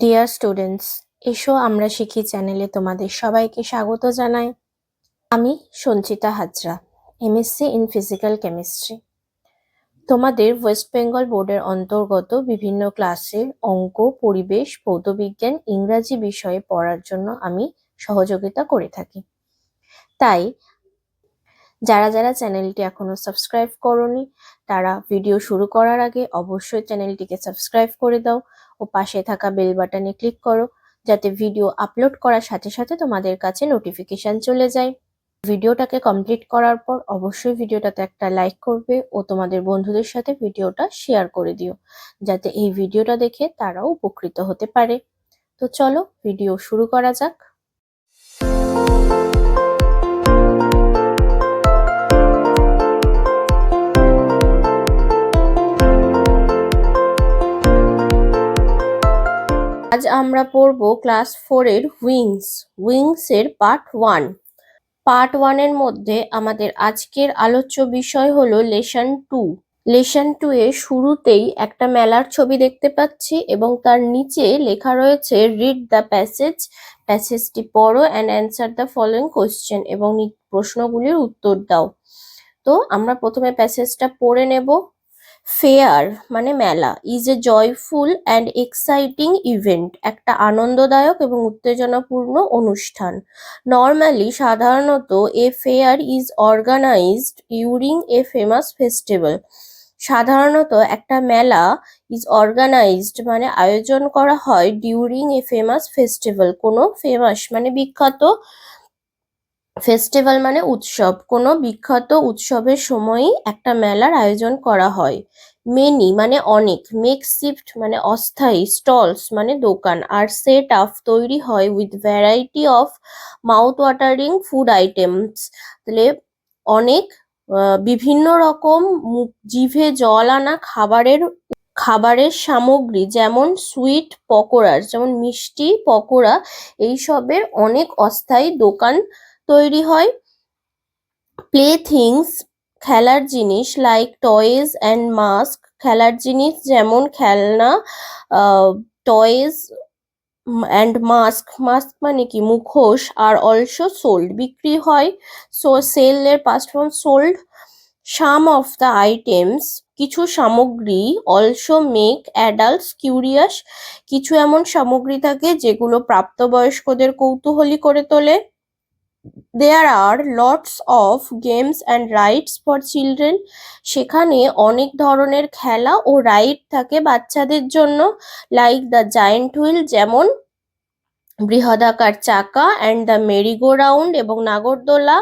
Dear students, এসো আমরা শিখি চ্যানেলে তোমাদের সবাইকে স্বাগত জানাই। আমি Sanchita Hazra, MSc in physical chemistry. তোমাদের ওয়েস্ট বেঙ্গল বোর্ডের অন্তর্গত বিভিন্ন ক্লাসের অঙ্ক, পরিবেশ, ভৌতবিজ্ঞান, ইংরাজি বিষয়ে পড়ার জন্য আমি সহযোগিতা করে থাকি। তাই যারা যারা চ্যানেলটি এখনো সাবস্ক্রাইব করোনি তারা ভিডিও শুরু করার আগে অবশ্যই চ্যানেলটিকে সাবস্ক্রাইব করে দাও ও পাশে থাকা বেল বাটনে ক্লিক করো, যাতে ভিডিও আপলোড করার সাথে সাথে তোমাদের কাছে নোটিফিকেশন চলে যায়। ভিডিওটাকে কমপ্লিট করার পর অবশ্যই ভিডিওটাতে একটা লাইক করবে ও তোমাদের বন্ধুদের সাথে ভিডিওটা শেয়ার করে দিও, যাতে এই ভিডিওটা দেখে তারাও উপকৃত হতে পারে। তো চলো ভিডিও শুরু করা যাক। আজ আমরা পড়বো ক্লাস 4 এর উইংস এর পার্ট 1। পার্ট 1 এর মধ্যে আমাদের আজকের আলোচ্য বিষয় হলো লেসন 2। লেসন 2 এ শুরুতেই একটা মেলার ছবি দেখতে পাচ্ছি এবং তার নিচে লেখা রয়েছে রিড দ্য প্যাসেজটি পড়ো and answer the following question এবং প্রশ্নগুলির উত্তর দাও। তো আমরা প্রথমে প্যাসেজটা পড়ে নেব। ফেয়ার মানে মেলা is a joyful and exciting event, একটা আনন্দদায়ক এবং উত্তেজনাপূর্ণ অনুষ্ঠান। নর্মালি সাধারণত a fair is organised during a famous festival. সাধারণত একটা মেলা ইজ অর্গানাইজড মানে আয়োজন করা হয় ডিউরিং এ ফেমাস ফেস্টিভ্যাল, কোনো ফেমাস মানে বিখ্যাত, ফেস্টিভ্যাল মানে উৎসব, কোনো বিখ্যাত উৎসবের সময়ই একটা মেলার আয়োজন করা হয়। মেনি মানে অনেক, মেকশিফট মানে অস্থায়ী, স্টলস মানে দোকান, আর সেট আপ তৈরি হয় with variety of mouth watering food items. তাহলে অনেক বিভিন্ন রকম জিভে জল আনা খাবারের সামগ্রী, যেমন সুইট পকোড়া, যেমন মিষ্টি পকোড়া, এইসবের অনেক অস্থায়ী দোকান তৈরি হয়। প্লে থিংস খেলার জিনিস, লাইক টয়েজ অ্যান্ড মাস্ক, খেলার জিনিস যেমন খেলনা, টয়েজ অ্যান্ড মাস্ক মানে কি মুখোশ, আর অলসো সোল্ড বিক্রি হয়। সো সেল এর past form sold. Some of the items কিছু সামগ্রী, অলসো মেক অ্যাডাল্টস কিউরিয়াস, কিছু এমন সামগ্রী থাকে যেগুলো প্রাপ্তবয়স্কদের কৌতূহলী করে তোলে। There are lots of games and rides for children. সেখানে অনেক ধরনের খেলা ও রাইড থাকে বাচ্চাদের জন্য। লাইক দ্য জায়েন্ট হুইল যেমন বৃহদাকার চাকা, and the Mary go round এবং নাগরদোলা।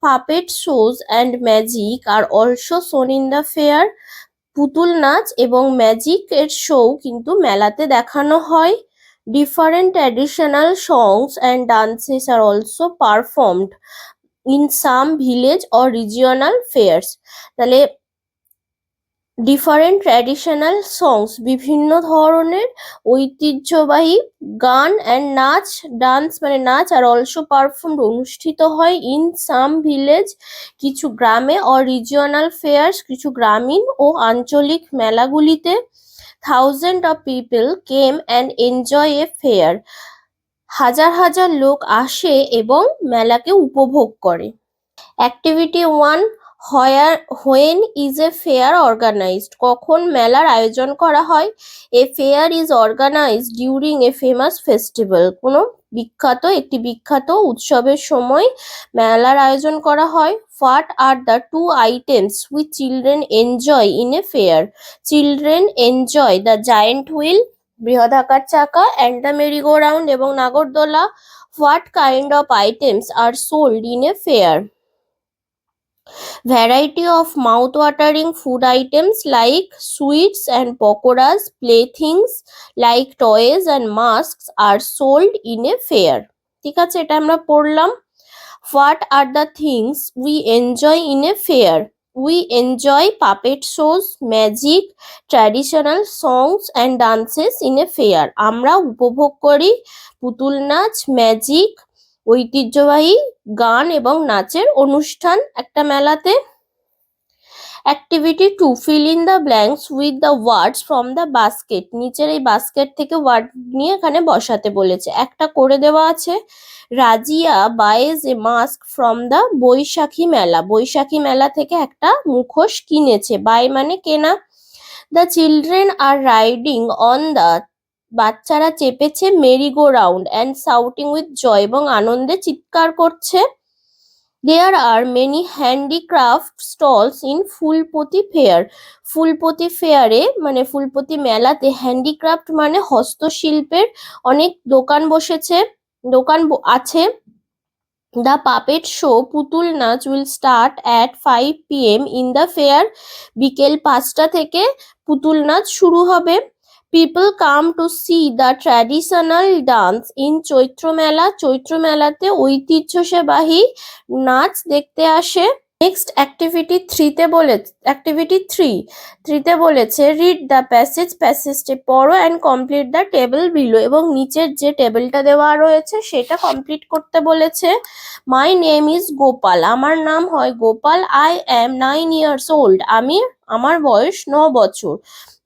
Puppet shows and magic are also শোন ইন দ্য ফেয়ার। পুতুল নাচ এবং ম্যাজিক এর শো কিন্তু মেলাতে দেখানো হয়। Different traditional songs and dances are also performed in some village or regional fairs. তাহলে ডিফারেন্ট ট্র্যাডিশনাল সংস বিভিন্ন ধরনের ঐতিহ্যবাহী গান অ্যান্ড ডান্স মানে নাচ, আর অলসো পারফর্ম অনুষ্ঠিত হয় ইন সাম ভিলেজ কিছু গ্রামে, অর রিজিওনাল ফেয়ার্স কিছু গ্রামীণ ও আঞ্চলিক মেলাগুলিতে। Thousand of people came and enjoy a fair, হাজার হাজার লোক আসে এবং মেলাকে উপভোগ করে। Activity 1, when is a fair organized, কখন মেলার আয়োজন করা হয়। A fair is organised during a famous festival, কোনো একটি বিখ্যাত উৎসবের সময় মেলার আয়োজন করা হয়। What are the two items which children enjoy in a fair, children enjoy the giant wheel বৃহদাকার চাকা, and the Mary go round এবং নাগরদোলা। What kind of items are sold in a fair, variety of mouth-watering food items like sweets and pakoras. Playthings like toys and masks are sold in a fair. ঠিক আছে, এটা আমরা পড়লাম। What are the things we enjoy in a fair? We enjoy puppet shows, magic, traditional songs and dances in a fair. আমরা উপভোগ করি পুতুল নাচ, ম্যাজিক, ঐতিহ্যবাহী গান এবং নাচের অনুষ্ঠান একটা মেলাতে। Activity 2, fill in the blanks with the words from the basket। নিচের এই বাস্কেট থেকে ওয়ার্ড নিয়ে এখানে বসাতে বলেছে। একটা করে দেওয়া আছে, Razia buys a mask from the বৈশাখী মেলা। বৈশাখী মেলা থেকে একটা মুখোশ কিনেছে। বাই মানে কেনা। The children are riding on the, বাচ্চারা চেপেছে merry go round and shouting with joy, এবং আনন্দে চিৎকার করছে। There are many handicraft stalls in Phulpati fair. Phulpati ফেয়ারে মানে ফুলপতি মেলাতে হ্যান্ডিক্রাফট মানে হস্তশিল্পের অনেক দোকান বসেছে, আছে। দ্য পাপেট শো পুতুল নাচ will start at 5 PM in the fair. বিকেল 5টা থেকে পুতুল নাচ শুরু হবে। People come to see the traditional dance in Chaitra mela. Chaitra মেলাতে ঐতিহ্যবাহী নাচ দেখতে আসে। নেক্সট অ্যাক্টিভিটি 3তে বলেছে রিড দ্য প্যাসেজটি পড়ো and complete the table below, এবং নিচের যে টেবিলটা দেওয়া রয়েছে সেটা কমপ্লিট করতে বলেছে। My name is Gopal. আমার নাম হয় Gopal. I am 9 years old। আমার বয়স 9 বছর।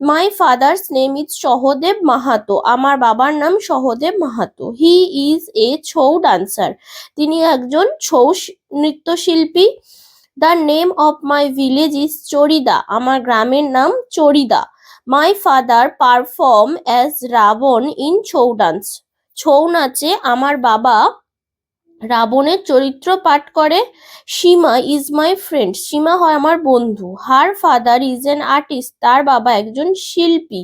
My father's name is Sahadev Mahato. আমার বাবার নাম Sahadev Mahato. He is a Chhau dancer. তিনি একজন ছৌ নৃত্যশিল্পী। The name of my village is Charida. আমার গ্রামের নাম Charida. My father perform as Ravan in Chhau dance. Chhau নাচে আমার বাবা রাবণের চরিত্র পাঠ করে। সীমা ইজ মাই ফ্রেন্ড। সীমা হয় আমার বন্ধু। Her father is an artist. তার বাবা একজন শিল্পী।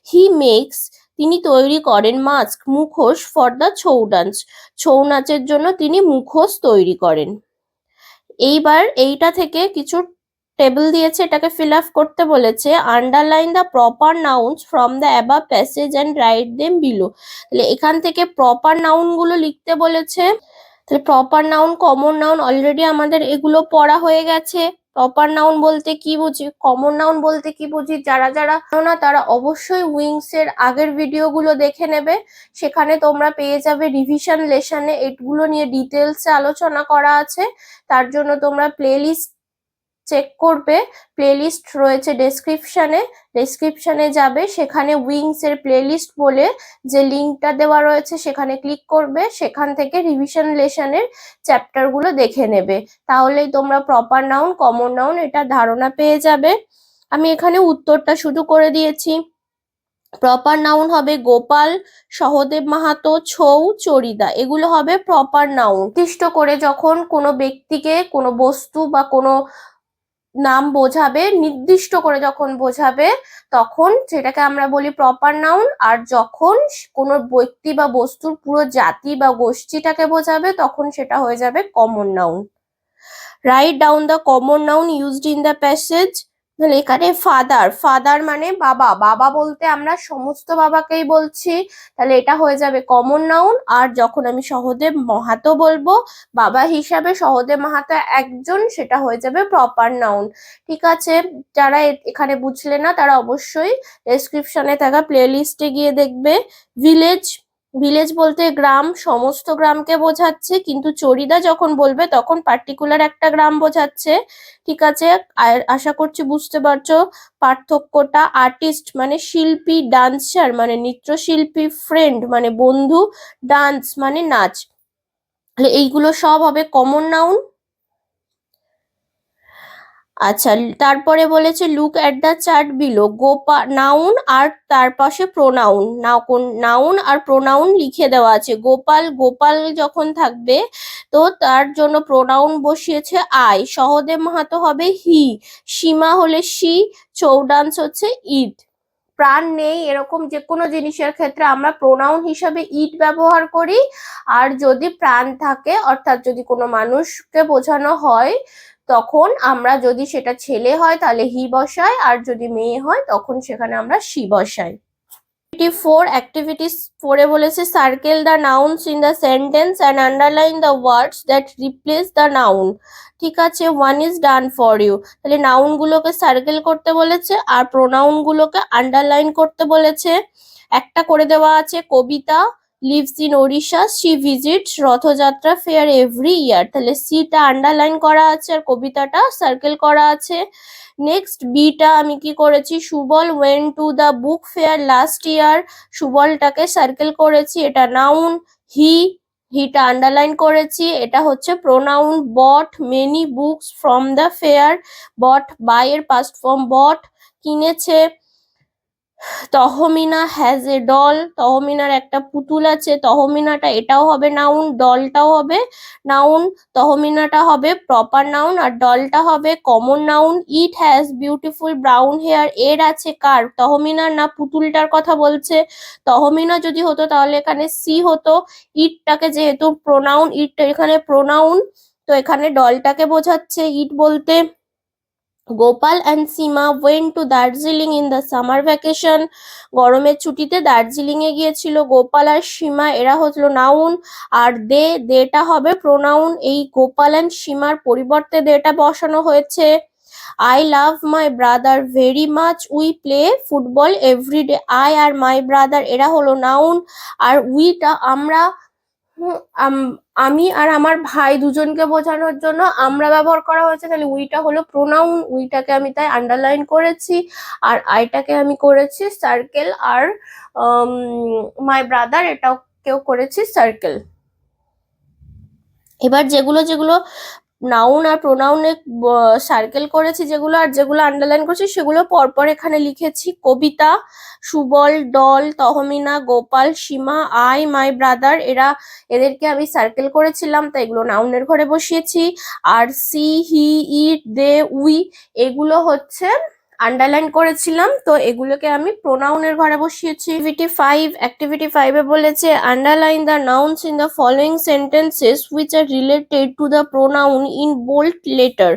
হি মেক্স, তিনি তৈরি করেন মাস্ক, মুখোশ for the Chhau dance. Chhau নাচের জন্য তিনি মুখোশ তৈরি করেন। এইবার এইটা থেকে কিছু টেবিল দিয়েছে, এটাকে ফিল আপ করতে বলেছে। Underline the proper nouns from the above passage and write them below. তাহলে এখান থেকে প্রপার নাউন গুলো লিখতে বলেছে। তাহলে proper noun, common noun already আমাদের এগুলো পড়া হয়ে গেছে। প্রপার নাউন বলতে কি বুঝি, কমন নাউন বলতে কি বুঝি, যারা না তারা অবশ্যই উইংস এর আগের ভিডিওগুলো দেখে নেবে। সেখানে তোমরা পেয়ে যাবে রিভিশন লেসনে এগুলো নিয়ে ডিটেলসে আলোচনা করা আছে। তার জন্য তোমরা প্লেলিস্ট চেক করবে। প্লেলিস্ট রয়েছে ডেসক্রিপশনে যাবে, সেখানে উইংস এর প্লেলিস্ট বলে যে লিঙ্কটা দেওয়া রয়েছে সেখানে ক্লিক করবে। সেখান থেকে রিভিশন লেসনের চ্যাপ্টার গুলো দেখে নেবে। তাহলেই তোমরা প্রপার নাউন, কমন নাউন এটা ধারণা পেয়ে যাবে। আমি এখানে উত্তরটা শুরু করে দিয়েছি। প্রপার নাউন হবে গোপাল, সহদেব মাহাতো, ছৌ, চরিদা। এগুলো হবে প্রপার নাউন। নির্দিষ্ট করে যখন কোনো ব্যক্তিকে, কোনো বস্তু বা কোনো নাম বোঝাবে, নির্দিষ্ট করে যখন বোঝাবে তখন সেটাকে আমরা বলি প্রপার নাউন। আর যখন কোনো ব্যক্তি বা বস্তুর পুরো জাতি বা গোষ্ঠীটাকে বোঝাবে তখন সেটা হয়ে যাবে common noun. Write down the common noun used in the passage. তাহলে এখানে ফাদার মানে বাবা। বাবা বলতে আমরা সমস্ত বাবাকেই বলছি, তাহলে এটা হয়ে যাবে কমন নাউন। আর যখন আমি সহদেব মাহাতো বলবো বাবা হিসাবে, সহদেব মাহাতো একজন, সেটা হয়ে যাবে প্রপার নাউন। ঠিক আছে, যারা এখানে বুঝলে না তারা অবশ্যই ডেসক্রিপশনে থাকা প্লে লিস্টে গিয়ে দেখবে। ভিলেজ বলতে গ্রাম, সমস্ত গ্রামকে বোঝাচ্ছে, কিন্তু চরিদা যখন বলবে তখন পার্টিকুলার একটা গ্রাম বোঝাচ্ছে। ঠিক আছে, আশা করছি বুঝতে পারছো পার্থক্যটা। আর্টিস্ট মানে শিল্পী, ডান্সার মানে নৃত্যশিল্পী, ফ্রেন্ড মানে বন্ধু, ডান্স মানে নাচ। এইগুলো সব হবে কমন নাউন। আচ্ছা, তারপরে বলেছে look at the chart below. Noun আর তার পাশে প্রোনাউন, নাউন আর প্রোনাউন লিখে দেওয়া আছে। গোপাল যখন থাকবে তো তার জন্য প্রোনাউন বসিয়েছে আই। সহদেব মাহাতো হবে হি। সীমা হলে শি। ছৌ ডান্স হচ্ছে ইট। প্রাণ নেই এরকম যে কোনো জিনিসের ক্ষেত্রে আমরা প্রোনাউন হিসাবে ইট ব্যবহার করি। আর যদি প্রাণ থাকে, অর্থাৎ যদি কোনো মানুষকে বোঝানো হয় তখন আমরা, যদি সেটা ছেলে হয় তাহলে হি বসাই, আর যদি মেয়ে হয় তখন সেখানে আমরা শি বসাই। অ্যাক্টিভিটি 4 এ বলেছে circle the nouns in the sentence and underline the words that replace the noun. ঠিক আছে, 1 is done for you। তাহলে নাউন গুলোকে সার্কেল করতে বলেছে আর প্রোনাউন গুলোকে আন্ডারলাইন করতে বলেছে। একটা করে দেওয়া আছে Kabita, lives in Odisha, she visits Rathyatra fair every year. তাহলে সিটা আন্ডারলাইন করা আছে আর কবিতাটা সার্কেল করা আছে। নেক্সট বিটা আমি কি করেছি, Subal went to the book fair last year, সুবলটাকে সার্কেল করেছি, এটা নাউন। হিটা আন্ডারলাইন করেছি, এটা হচ্ছে pronoun. Bought many books from the fair, bought buy এর পাস্ট ফর্ম বট, কিনেছে। তহমিনা হ্যাজ এ ডল, তহমিনার একটা পুতুল আছে, তহমিনাটা এটাও হবে নাউন, ডলটাও হবে নাউন। তহমিনাটা হবে প্রপার নাউন আর ডলটা হবে common noun. It has beautiful brown hair, এর আছে কার, তহমিনার না পুতুলটার কথা বলছে। তহমিনা যদি হতো তাহলে এখানে সি হতো। ইটটাকে যেহেতু প্রোনাউন, ইটটা এখানে প্রোনাউন, তো এখানে ডলটাকে বোঝাচ্ছে ইট বলতে। Gopal and Seema went to Darjeeling in the summer vacation, গরমের ছুটিতে দার্জিলিং এ গিয়েছিল। গোপাল আর সীমা এরা হলো নাউন, আর দেটা হবে প্রোনাউন। এই গোপাল অ্যান্ড সীমার পরিবর্তে দেটা বসানো হয়েছে। I love my brother very much, we play football everyday. I আর মাই ব্রাদার এরা হলো নাউন, আর উইটা আমরা, আমি আর আমার ভাই দুজনকে বোঝানোর জন্য আমরা ব্যবহার করা হয়েছে, তাহলে উইটা হলো প্রোনাউন, উইটাকে আমি তাই আন্ডারলাইন করেছি, আর আইটাকে আমি করেছি সার্কেল, আর মাই ব্রাদার এটাও কেউ করেছি সার্কেল। এবার যেগুলো যেগুলো নাউন আর প্রোনাউনে সার্কেল করেছি যেগুলো, আর যেগুলো আন্ডারলাইন করেছি সেগুলো পরপর এখানে লিখেছি। Kabita, Subal, doll, Tahmina, Gopal, Sima, I, my brother এদেরকে আমি সার্কেল করেছিলাম, তাই এগুলো নাউনের ঘরে বসিয়েছি। আর C, he, it, they, we এগুলো হচ্ছে আন্ডারলাইন করেছিলাম, তো এগুলোকে আমি প্রোনাউনের ঘরে বসিয়েছি। অ্যাক্টিভিটি 5 এ বলেছে underline the nouns in the following sentences which are related to the pronoun in bold letter.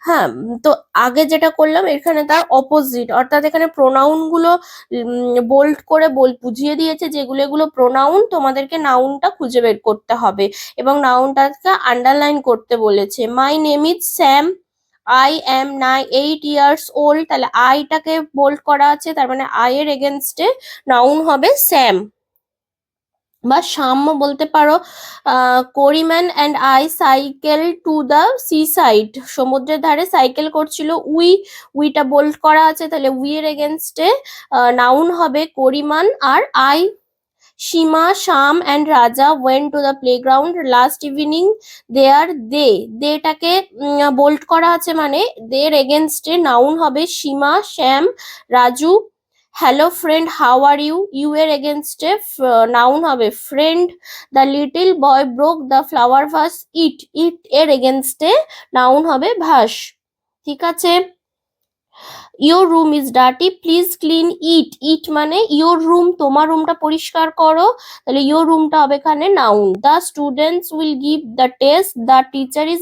হ্যাঁ, তো আগে যেটা করলাম এখানে তার অপোজিট, অর্থাৎ এখানে প্রোনাউন গুলো বোল্ড করে বুঝিয়ে দিয়েছে যেগুলো এগুলো প্রোনাউন, তোমাদেরকে নাউনটা খুঁজে বের করতে হবে এবং নাউনটাকে আন্ডারলাইন করতে বলেছে। My name is Sam, I am 8 years old, তাহলে আইটাকে বোল্ড করা আছে, তার মানে আই এর এগেনস্টে নাউন হবে স্যাম বা শ্যাম বলতে পারো। Kariman and I cycle to the sea side, সমুদ্রের ধারে সাইকেল করছিল। উইটা বোল্ড করা আছে, তাহলে উই এর এগেনস্টে নাউন হবে করিমান আর I. Sima, Shyam and Raja went to the playground last evening, দেটাকে বোল্ড করা আছে, মানে দের এগেনস্টে নাউন হবে Sima, Shyam, Raju. Hello friend how are you, you এর এগেনস্টে নাউন হবে friend. The little boy broke the flower vase, it এর এগেনস্টে নাউন হবে ভাস। ঠিক আছে। Your room is dirty please clean it মানে ইয়োর রুম, তোমার রুমটা পরিষ্কার করো, তাহলে ইয়োর রুমটা হবে এখানে noun. The students will give the test, the teacher is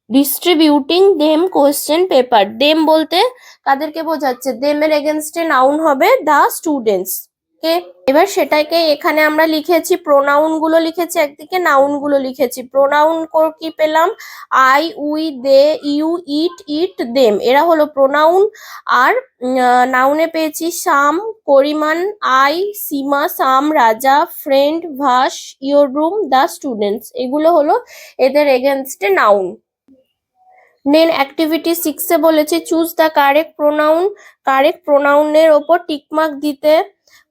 distributing them question paper. Them বলতে কাদেরকে বোঝাচ্ছে, দেমের এগেনস্টে নাউন হবে দ্য স্টুডেন্টস কে। এবার সেটাকে এখানে আমরা লিখেছি, প্রোনাউন গুলো লিখেছি একদিকে, নাউন গুলো লিখেছি। প্রোনাউন কি পেলাম, I, we, they, you, it, them এরা হলো প্রোনাউন। আর নাউনে পেয়েছি শাম, করিমান, I, Seema, Sam, Raja, friend, vase, your room, the students এগুলো হলো এদের এগেনস্টে নাউন। দেন অ্যাক্টিভিটি 6 এ বলেছে choose the correct pronoun, correct প্রোনাউনের ওপর টিকমার্ক দিতে,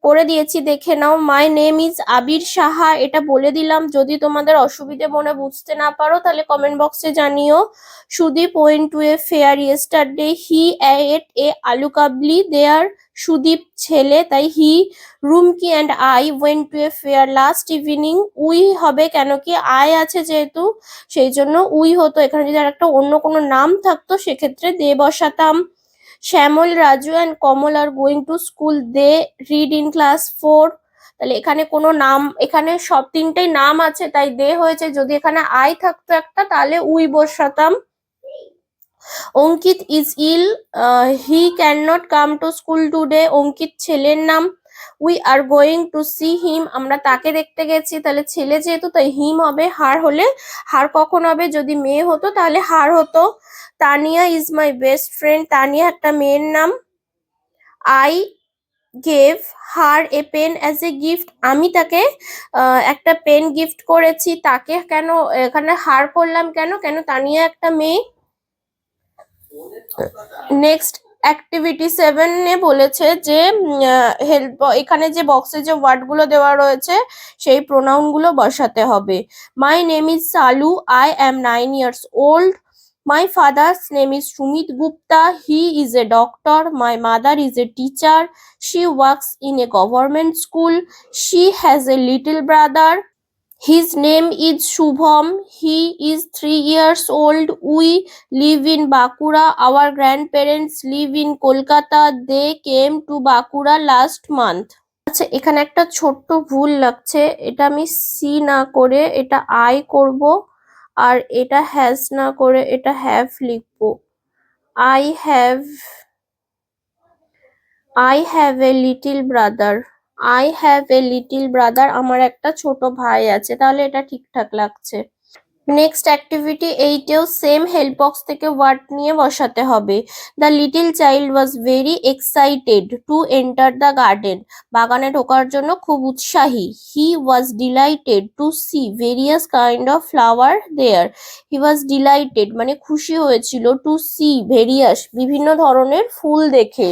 করে দিয়েছি দেখে নাও। My name is Abir Saha, এটা বলে দিলাম, যদি তোমাদের অসুবিধে মনে বুঝতে না পারো তাহলে কমেন্ট বক্সে জানিও। Sudip went to a fair yesterday, he ate a aloo kabli there, Sudip ছেলে তাই he. Rumki and I went to a fair last evening, we হবে কেন কি আই আছে যেহেতু সেই জন্য উই হতো, এখানে যদি আর একটা অন্য কোনো নাম থাকতো সেক্ষেত্রে দে বসাতাম। Shyamal, Raju and Kamal are going to school, they read in class 4, তাহলে এখানে কোনো নাম, এখানে সব তিনটেই নাম আছে তাই দে হয়েছে, যদি এখানে আই থাকতো একটা তাহলে উই বসাতাম। Ankit is ill, he can not come to school today, Ankit ছেলের নাম। We are going to see him, আমরা তাকে দেখতে গেছি, তাহলে ছেলে যেহেতু তাই হিম হবে। হার হলে, হার কখন হবে, যদি মেয়ে হতো তাহলে হার হতো। Tania is my best friend, Tania একটা মেয়ের নাম। I gave her a pen as a gift, আমি তাকে একটা পেন গিফট করেছি। তাকে কেন এখানে হার করলাম, কেন কেন তানিয়া একটা মেয়ে। নেক্সট অ্যাক্টিভিটি 7 এ বলেছে যে হেল্প, এখানে যে বক্সে যে ওয়ার্ড গুলো দেওয়া রয়েছে সেই প্রোনাউন গুলো বসাতে হবে। মাই name is Salu, I am 9 years old. My father's name is Sumit Gupta. He is a doctor. My mother is a teacher. She works in a government school. She has a little brother. His name is Shubham. He is 3 years old. We live in Bakura. Our grandparents live in Kolkata. They came to Bakura last month. আচ্ছা, এখানে একটা ছোট্ট ভুল লাগছে। এটা আমি C না করে এটা আই করব, আর এটা হ্যাজ না করে এটা হ্যাভ লিখবো। I have a little brother. I have a little brother, আমার একটা ছোট ভাই আছে, তাহলে এটা ঠিকঠাক লাগছে। নেক্সট অ্যাক্টিভিটি 8এও সেম হেল্প বক্স থেকে ওয়ার্ড নিয়ে বসাতে হবে। The little child was very excited to enter the garden, বাগানে ঢোকার জন্য খুব উৎসাহী। He was delighted to see various kind of flower there. He was delighted মানে খুশি হয়েছিল, টু সি ভেরিয়াস বিভিন্ন ধরনের ফুল দেখে।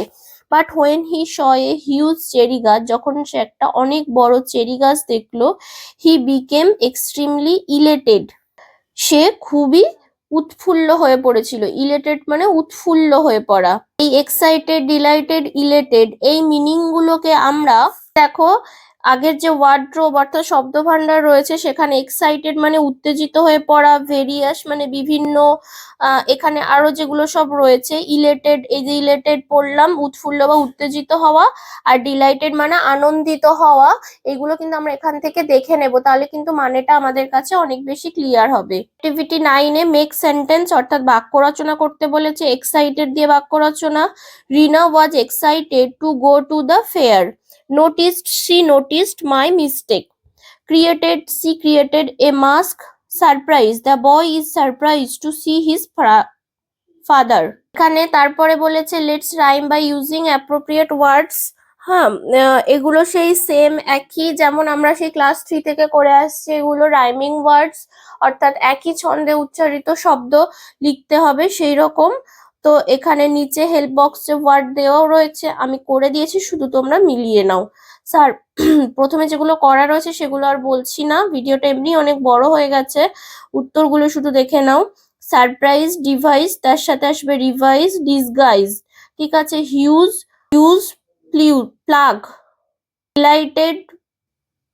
But when he saw a huge cherry গাছ, যখন সে একটা অনেক বড় চেরি গাছ দেখলো, হি বিকেম এক্সট্রিমলি ইলেটেড, সে খুবই উৎফুল্ল হয়ে পড়েছিল। ইলেটেড মানে উৎফুল্ল হয়ে পড়া। এই এক্সাইটেড, ডিলাইটেড, ইলেটেড এই মিনিং গুলোকে আমরা দেখো আগের যে ওয়ার্ড্রোব অর্থাৎ শব্দ ভান্ডার রয়েছে সেখানে এক্সাইটেড মানে উত্তেজিত হয়ে পড়া, ভেরিয়াস মানে বিভিন্ন, এখানে আরো যেগুলো সব রয়েছে ইলেটেড, এই যে ইলেটেড পড়লাম উৎফুল্ল বা উত্তেজিত হওয়া, আর ডিলাইটেড মানে আনন্দিত হওয়া। এগুলো কিন্তু আমরা এখান থেকে দেখে নেব, তাহলে কিন্তু মানেটা আমাদের কাছে অনেক বেশি ক্লিয়ার হবে। অ্যাক্টিভিটি 9 এ মেক সেন্টেন্স অর্থাৎ বাক্য রচনা করতে বলেছে। এক্সাইটেড দিয়ে বাক্য রচনা। Rina was excited to go to the fair. Noticed, she noticed my mistake. Created, she created a mask. Surprise, the boy is surprised to see his father. এখানে তারপরে বলেছে let's rhyme by using appropriate words. হ্যাঁ, এগুলো সেই same একই যেমন আমরা সেই ক্লাস 3 থেকে করে আসছি, এগুলো রাইমিং ওয়ার্ডস অর্থাৎ একই ছন্দে উচ্চারিত শব্দ লিখতে হবে সেই রকম। তো এখানে নিচে হেল্প বক্সে ওয়ার্ড দেওয়াও রয়েছে, আমি করে দিয়েছি, শুধু তোমরা মিলিয়ে নাও। স্যার প্রথমে যেগুলো করা রয়েছে সেগুলো আর বলছি না, ভিডিওটা এমনি অনেক বড় হয়ে গেছে, উত্তরগুলো শুধু দেখে নাও। সারপ্রাইজ, ডিভাইস, তার সাথে আসবে রিভাইজ, ডিসগাইজ, ঠিক আছে। Huge, use, plug, delighted,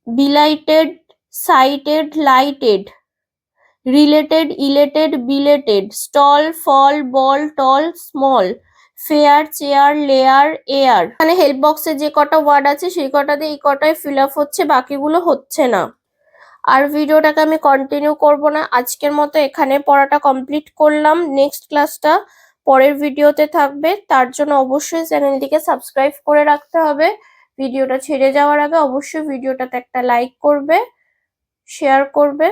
belighted, sighted, lighted, related, elated, belated, stall, fall, ball, tall, small, fair, chair, layer, air. এখানে হেল্প বক্সে যে কটা ওয়ার্ড আছে সেই কটাতে এই কটায় ফিল আপ হচ্ছে, বাকিগুলো হচ্ছে না। আর ভিডিওটাকে আমি কন্টিনিউ করব না, আজকের মতো এখানে পড়াটা কমপ্লিট করলাম। নেক্সট ক্লাসটা পরের ভিডিওতে থাকবে, তার জন্য অবশ্যই চ্যানেলটিকে সাবস্ক্রাইব করে রাখতে হবে। ভিডিওটা ছেড়ে যাওয়ার আগে অবশ্যই ভিডিওটাতে একটা লাইক করবে, শেয়ার করবে।